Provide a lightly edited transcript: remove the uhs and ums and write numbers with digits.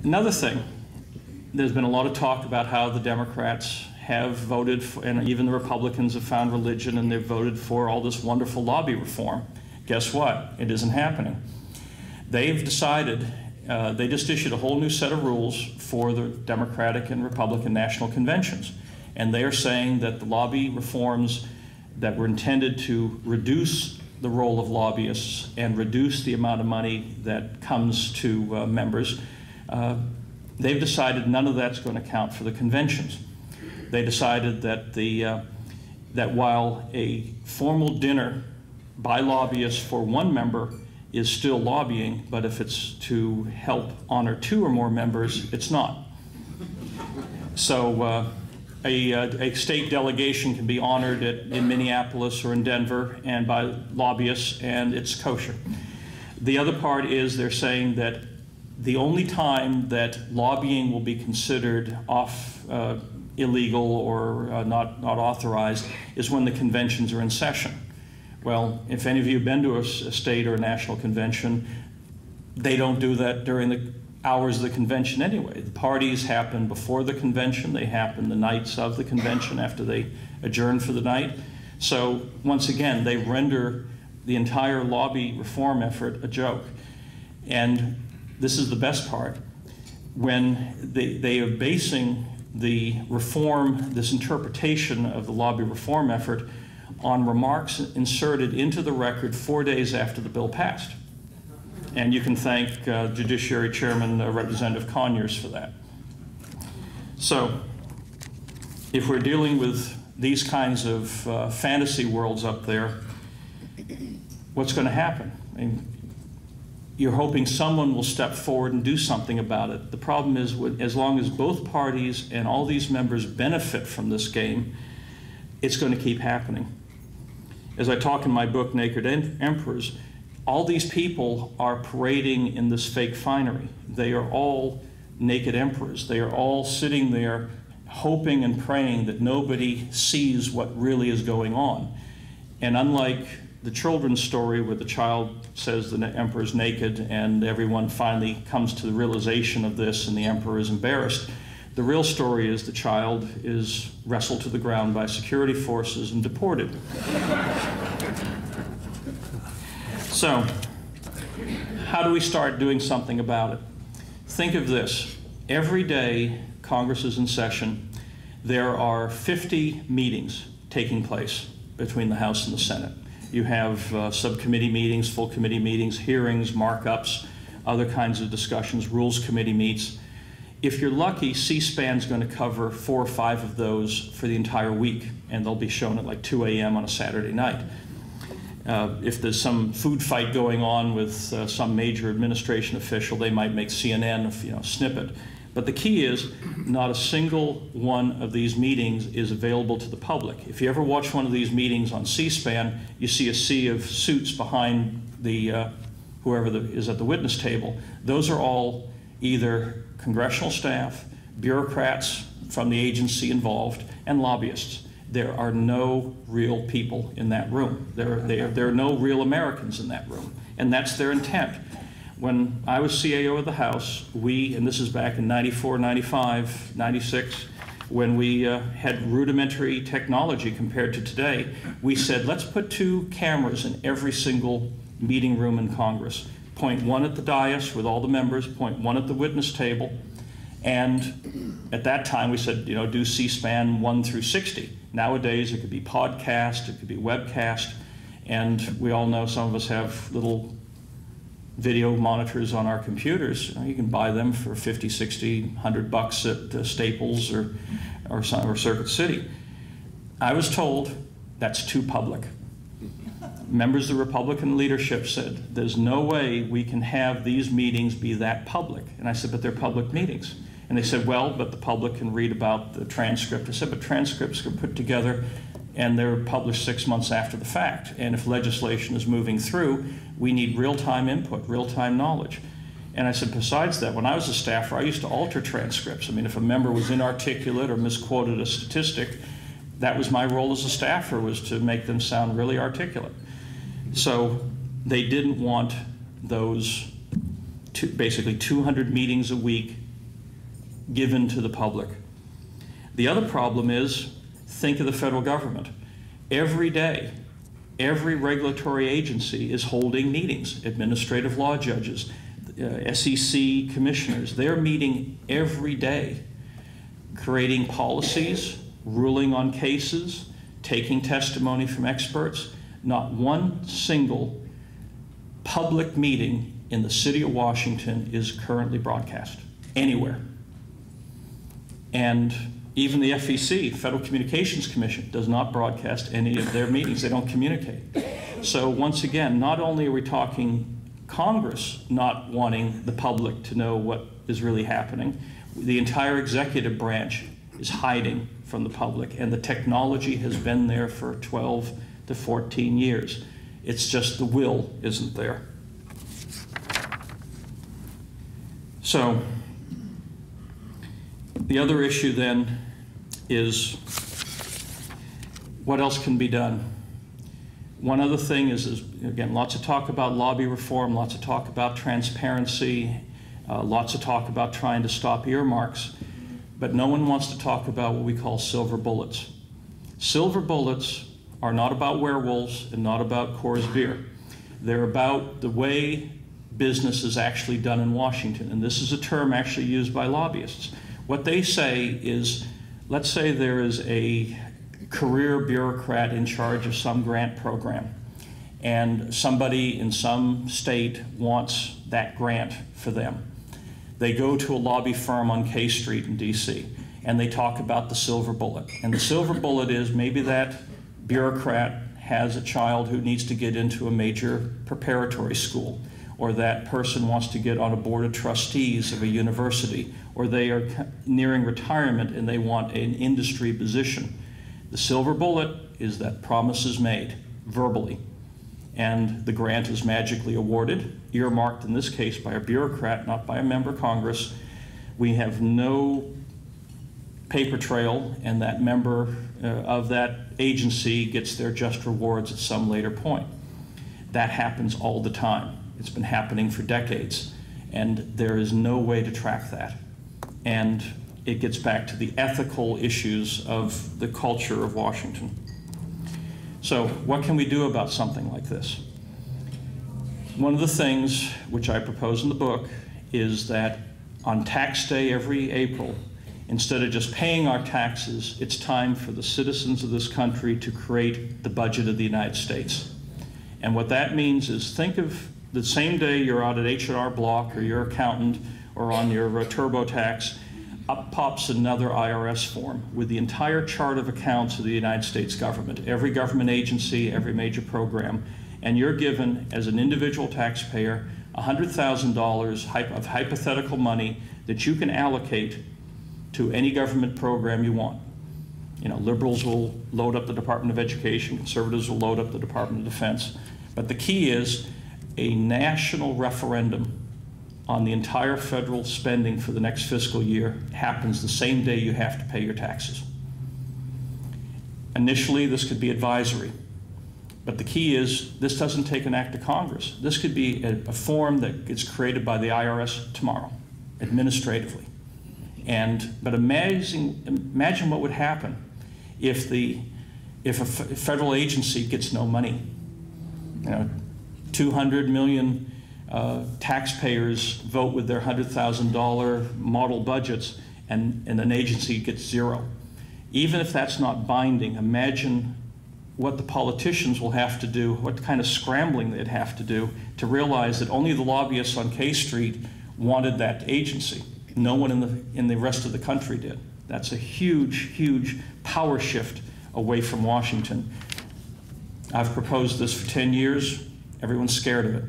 Another thing, there's been a lot of talk about how the Democrats have voted for, and even the Republicans have found religion and they've voted for all this wonderful lobby reform. Guess what? It isn't happening. They've decided, they just issued a whole new set of rules for the Democratic and Republican national conventions. And they are saying that the lobby reforms that were intended to reduce the role of lobbyists and reduce the amount of money that comes to members, they've decided none of that's going to count for the conventions. They decided that that while a formal dinner by lobbyists for one member is still lobbying, but if it's to help honor 2 or more members, it's not. So a state delegation can be honored in Minneapolis or in Denver and by lobbyists, and it's kosher. The other part is they're saying that the only time that lobbying will be considered illegal or not authorized is when the conventions are in session. Well, if any of you have been to a state or a national convention, they don't do that during the hours of the convention anyway. The parties happen before the convention. They happen the nights of the convention after they adjourn for the night. So once again, they render the entire lobby reform effort a joke. And this is the best part. When they are basing the reform, this interpretation of the lobby reform effort, on remarks inserted into the record 4 days after the bill passed. And you can thank Judiciary Chairman Representative Conyers for that. So if we're dealing with these kinds of fantasy worlds up there, what's going to happen? I mean, you're hoping someone will step forward and do something about it. The problem is, as long as both parties and all these members benefit from this game, it's going to keep happening. As I talk in my book, Naked Emperors, all these people are parading in this fake finery. They are all naked emperors. They are all sitting there hoping and praying that nobody sees what really is going on. And unlike the children's story where the child says the emperor's naked and everyone finally comes to the realization of this and the emperor is embarrassed, the real story is the child is wrestled to the ground by security forces and deported. So, how do we start doing something about it? Think of this. Every day Congress is in session, there are 50 meetings taking place between the House and the Senate. You have subcommittee meetings, full committee meetings, hearings, markups, other kinds of discussions, Rules Committee meets. If you're lucky, C-SPAN's going to cover 4 or 5 of those for the entire week, and they'll be shown at like 2 a.m. on a Saturday night. If there's some food fight going on with some major administration official, they might make CNN a snippet. But the key is, not a single one of these meetings is available to the public. If you ever watch one of these meetings on C-SPAN, you see a sea of suits behind the whoever is at the witness table. Those are all either congressional staff, bureaucrats from the agency involved, and lobbyists. There are no real people in that room. There are no real Americans in that room, and that's their intent. When I was CAO of the House, and this is back in 94, 95, 96, when we had rudimentary technology compared to today, we said, let's put 2 cameras in every single meeting room in Congress. Point 1 at the dais with all the members, point 1 at the witness table, and at that time we said, do C-SPAN 1 through 60. Nowadays it could be podcast, it could be webcast, and we all know some of us have little video monitors on our computers. You can buy them for 50, 60, 100 bucks at Staples or Circuit City. I was told that's too public. Members of the Republican leadership said, there's no way we can have these meetings be that public. And I said, but they're public meetings. And they said, well, but the public can read about the transcript. I said, but transcripts are put together and they're published 6 months after the fact. And if legislation is moving through, we need real-time input, real-time knowledge. And I said, besides that, when I was a staffer, I used to alter transcripts. I mean, if a member was inarticulate or misquoted a statistic, that was my role as a staffer, was to make them sound really articulate. So they didn't want those basically 200 meetings a week given to the public. The other problem is, think of the federal government. Every day, every regulatory agency is holding meetings. Administrative law judges, SEC commissioners, they're meeting every day, creating policies, ruling on cases, taking testimony from experts. Not one single public meeting in the city of Washington is currently broadcast anywhere. And even the FEC, Federal Communications Commission, does not broadcast any of their meetings. They don't communicate. So once again, not only are we talking Congress not wanting the public to know what is really happening, the entire executive branch is hiding from the public, and the technology has been there for 12 to 14 years. It's just the will isn't there. So the other issue then is what else can be done? One other thing is again, lots of talk about lobby reform, lots of talk about transparency, lots of talk about trying to stop earmarks, but no one wants to talk about what we call silver bullets. Silver bullets are not about werewolves and not about Coors beer. They're about the way business is actually done in Washington, and this is a term actually used by lobbyists. What they say is, let's say there is a career bureaucrat in charge of some grant program, and somebody in some state wants that grant for them. They go to a lobby firm on K Street in DC, and they talk about the silver bullet. And the silver bullet is maybe that bureaucrat has a child who needs to get into a major preparatory school, or that person wants to get on a board of trustees of a university, or they are nearing retirement and they want an industry position. The silver bullet is that promise is made verbally, and the grant is magically awarded, earmarked in this case by a bureaucrat, not by a member of Congress. We have no paper trail, and that member of that agency gets their just rewards at some later point. That happens all the time. It's been happening for decades, and there is no way to track that. And it gets back to the ethical issues of the culture of Washington. So what can we do about something like this? One of the things which I propose in the book is that on tax day every April, instead of just paying our taxes, it's time for the citizens of this country to create the budget of the United States. And what that means is, think of the same day you're out at H&R Block or your accountant or on your TurboTax, up pops another IRS form with the entire chart of accounts of the United States government, every government agency, every major program, and you're given, as an individual taxpayer, $100,000 of hypothetical money that you can allocate to any government program you want. You know, liberals will load up the Department of Education, conservatives will load up the Department of Defense. But the key is a national referendum on the entire federal spending for the next fiscal year happens the same day you have to pay your taxes. Initially, this could be advisory, but the key is this doesn't take an act of Congress. This could be a form that gets created by the IRS tomorrow, administratively. But imagine what would happen if a federal agency gets no money. You know, 200 million taxpayers vote with their $100,000 model budgets, and an agency gets zero. Even if that's not binding, imagine what the politicians will have to do, what kind of scrambling they'd have to do to realize that only the lobbyists on K Street wanted that agency. No one in the rest of the country did. That's a huge, huge power shift away from Washington. I've proposed this for 10 years. Everyone's scared of it.